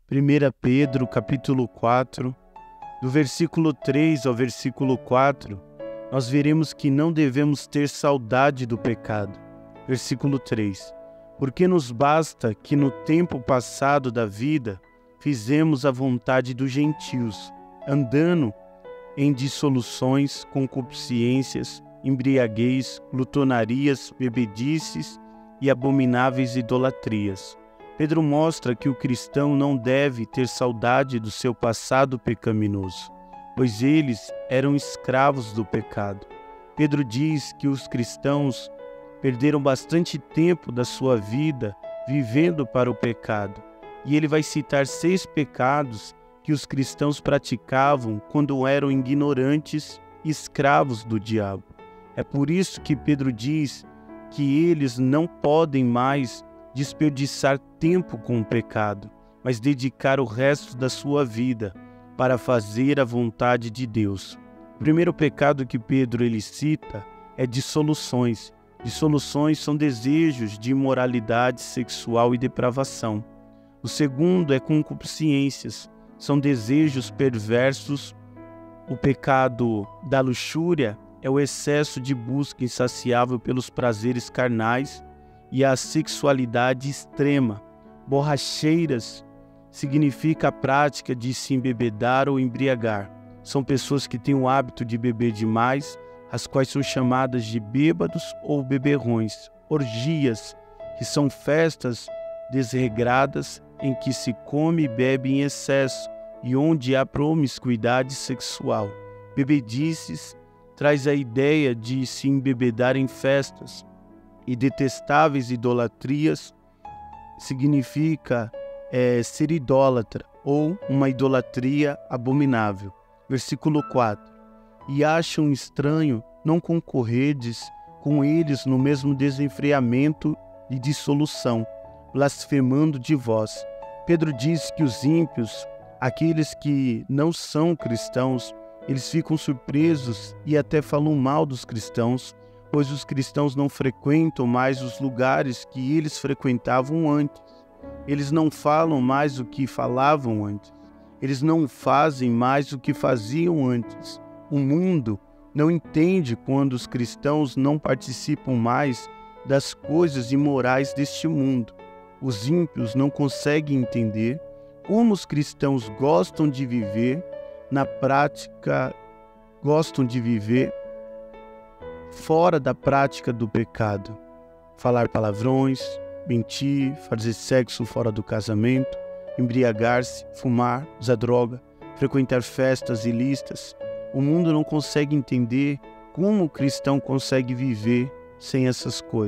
1 Pedro, capítulo 4, do versículo 3 ao versículo 4, nós veremos que não devemos ter saudade do pecado. Versículo 3. Porque nos basta que no tempo passado da vida fizemos a vontade dos gentios, andando em dissoluções, concupiscências, embriaguez, glutonarias, bebedices e abomináveis idolatrias. Pedro mostra que o cristão não deve ter saudade do seu passado pecaminoso, pois eles eram escravos do pecado. Pedro diz que os cristãos perderam bastante tempo da sua vida vivendo para o pecado, e ele vai citar 6 pecados que os cristãos praticavam quando eram ignorantes e escravos do diabo. É por isso que Pedro diz que eles não podem mais desperdiçar tempo com o pecado, mas dedicar o resto da sua vida para fazer a vontade de Deus. O primeiro pecado que Pedro cita é dissoluções. Dissoluções são desejos de imoralidade sexual e depravação. O segundo é concupiscências, são desejos perversos. O pecado da luxúria é o excesso de busca insaciável pelos prazeres carnais e a sexualidade extrema. Borracheiras significa a prática de se embebedar ou embriagar. São pessoas que têm o hábito de beber demais, as quais são chamadas de bêbados ou beberrões. Orgias, que são festas desregradas em que se come e bebe em excesso e onde há promiscuidade sexual. Bebedices traz a ideia de se embebedar em festas, e detestáveis idolatrias significa ser idólatra ou uma idolatria abominável. Versículo 4. E acham estranho não concorredes com eles no mesmo desenfreamento e dissolução, blasfemando de vós. Pedro diz que os ímpios, aqueles que não são cristãos, eles ficam surpresos e até falam mal dos cristãos, pois os cristãos não frequentam mais os lugares que eles frequentavam antes. Eles não falam mais o que falavam antes. Eles não fazem mais o que faziam antes. O mundo não entende quando os cristãos não participam mais das coisas imorais deste mundo. Os ímpios não conseguem entender como os cristãos gostam de viver, na prática, gostam de viver fora da prática do pecado. Falar palavrões, mentir, fazer sexo fora do casamento, embriagar-se, fumar, usar droga, frequentar festas ilícitas. O mundo não consegue entender como o cristão consegue viver sem essas coisas.